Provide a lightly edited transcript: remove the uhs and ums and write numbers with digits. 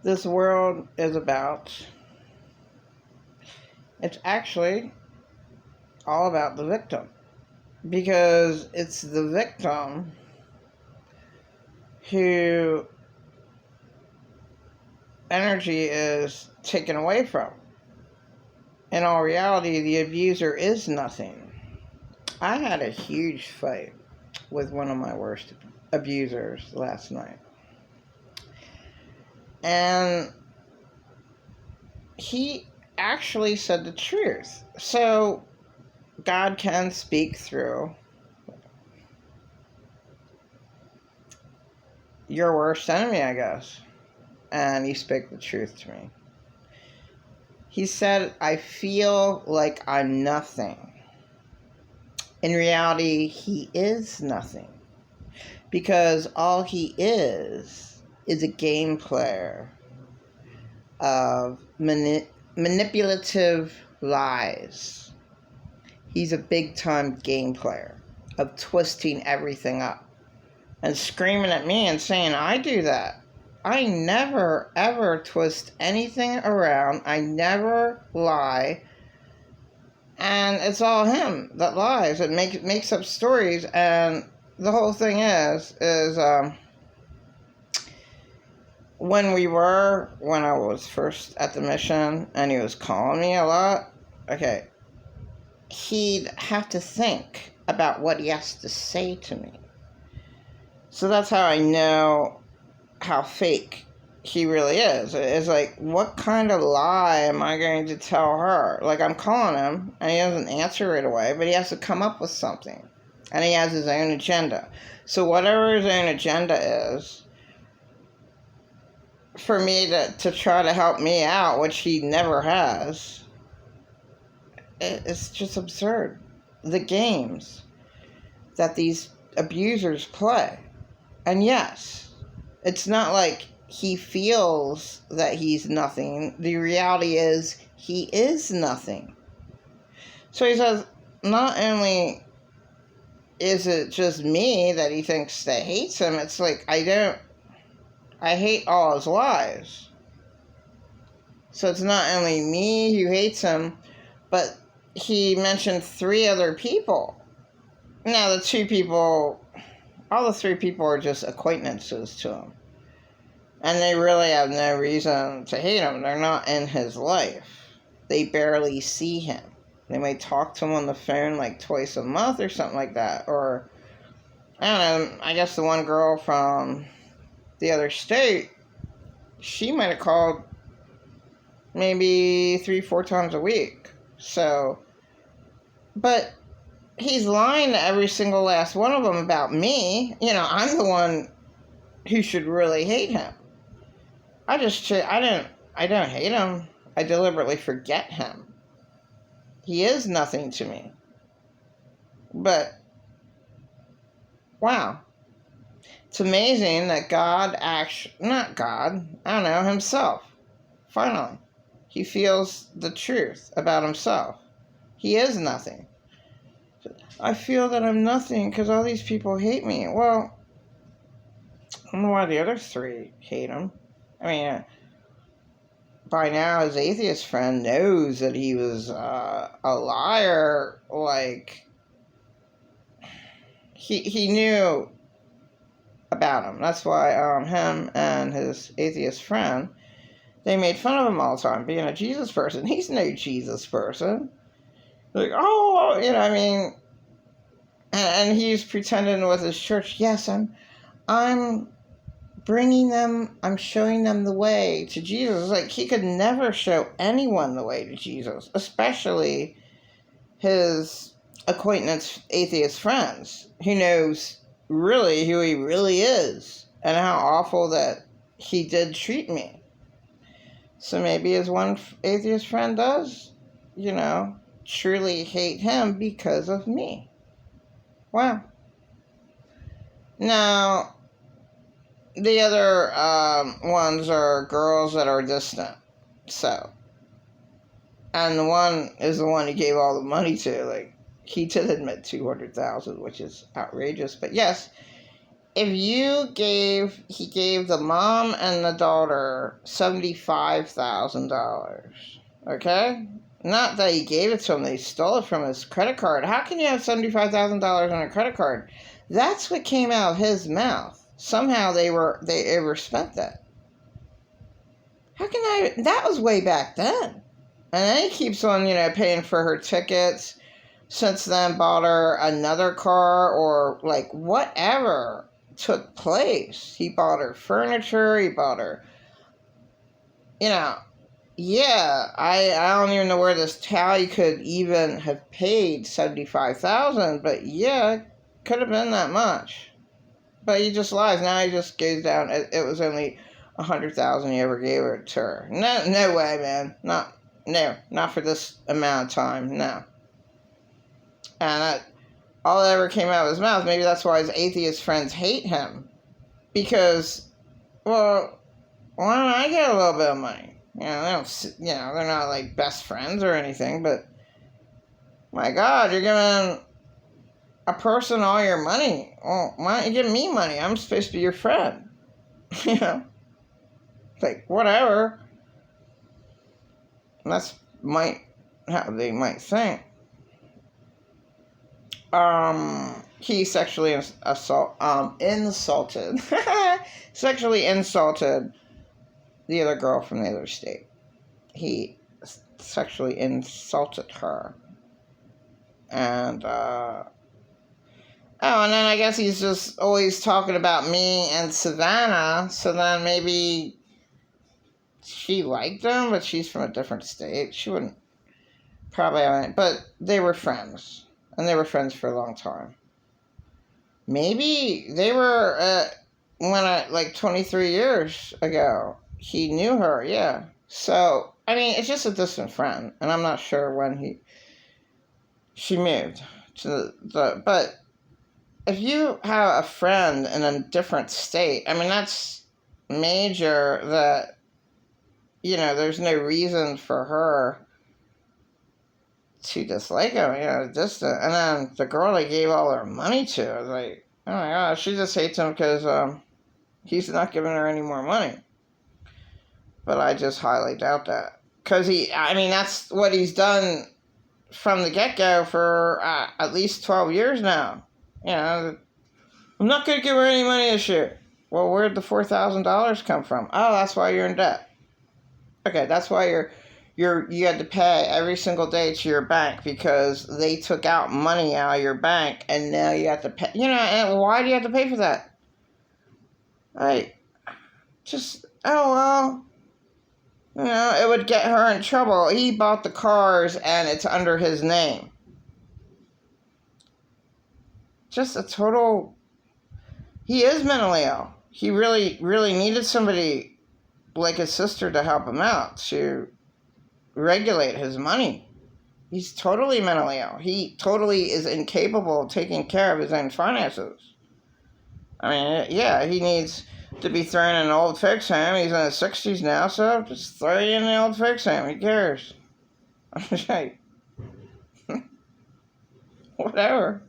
this world is about. It's actually all about the victim. Because it's the victim who energy is taken away from. In all reality, the abuser is nothing. I had a huge fight with one of my worst abusers last night. And he actually said the truth. So God can speak through your worst enemy, I guess. And he spoke the truth to me. He said, I feel like I'm nothing. In reality, he is nothing. Because all he is a game player of manipulative lies. He's a big-time game player of twisting everything up and screaming at me and saying, I do that. I never, ever twist anything around. I never lie. And it's all him that lies. It makes up stories. And the whole thing is when I was first at the mission and he was calling me a lot, okay, he'd have to think about what he has to say to me. So that's how I know how fake he really is. It's like, what kind of lie am I going to tell her? Like, I'm calling him and he doesn't answer right away, but he has to come up with something. And he has his own agenda. So whatever his own agenda is, for me to try to help me out, which he never has, it's just absurd. The games that these abusers play. And yes, it's not like he feels that he's nothing. The reality is he is nothing. So he says, not only is it just me that he thinks that hates him, it's like I hate all his lies. So it's not only me who hates him, but he mentioned 3 other people. Now all the 3 people are just acquaintances to him. And they really have no reason to hate him. They're not in his life. They barely see him. They may talk to him on the phone like twice a month or something like that. Or, I don't know, I guess the one girl from the other state, she might have called maybe 3-4 times a week. So, but he's lying to every single last one of them about me. You know, I'm the one who should really hate him. I don't hate him. I deliberately forget him. He is nothing to me. But, wow. It's amazing that himself, finally, he feels the truth about himself. He is nothing. I feel that I'm nothing because all these people hate me. Well, I don't know why the other 3 hate him. I mean, by now his atheist friend knows that he was a liar. Like, he knew about him. That's why him and his atheist friend, they made fun of him all the time, being a Jesus person. He's no Jesus person. Like, oh, you know, I mean, and he's pretending with his church, yes, I'm bringing them, I'm showing them the way to Jesus. Like, he could never show anyone the way to Jesus, especially his acquaintance atheist friends, who knows really who he really is and how awful that he did treat me. So maybe his one atheist friend does, you know, truly hate him because of me. Wow. Now, the other ones are girls that are distant. So, and the one is the one he gave all the money to. Like, he did admit $200,000, which is outrageous. But yes, if he gave the mom and the daughter $75,000, okay? Not that he gave it to him, they stole it from his credit card. How can you have $75,000 on a credit card? That's what came out of his mouth. Somehow they overspent that. How can that was way back then. And then he keeps on, paying for her tickets. Since then, bought her another car or like whatever took place. He bought her furniture. He bought her, yeah, I don't even know where how he could even have paid $75,000, but yeah, it could have been that much. But he just lies. Now he just goes down. It was only $100,000 he ever gave her to her. No way, man. Not for this amount of time. No. And all that ever came out of his mouth. Maybe that's why his atheist friends hate him, because, well, why don't I get a little bit of money? They don't. They're not like best friends or anything. But my God, you're giving a person all your money. Well, why don't you give me money? I'm supposed to be your friend. Like, whatever. And that's how they might think. He sexually insulted the other girl from the other state. He sexually insulted her. And, and then I guess he's just always talking about me and Savannah, so then maybe she liked him, but she's from a different state. She wouldn't probably have any, but they were friends, and they were friends for a long time. Maybe they were, 23 years ago, he knew her, yeah. So, I mean, it's just a distant friend, and I'm not sure when she moved to but if you have a friend in a different state, I mean, that's major that, there's no reason for her to dislike him, distant. And then the girl they gave all her money to, I was like, oh my gosh, she just hates him because he's not giving her any more money. But I just highly doubt that. Because that's what he's done from the get-go for at least 12 years now. I'm not going to give her any money this year. Well, where'd the $4,000 come from? Oh, that's why you're in debt. Okay, that's why you had to pay every single day to your bank because they took out money out of your bank, and now you have to pay. And why do you have to pay for that? Like, just, oh, well, it would get her in trouble. He bought the cars, and it's under his name. Just a total, he is mentally ill. He really, really needed somebody like his sister to help him out, to regulate his money. He's totally mentally ill. He totally is incapable of taking care of his own finances. I mean, yeah, he needs to be thrown in an old fix home. He's in his 60s now, so just throw you in the old fix home. Who cares? Whatever.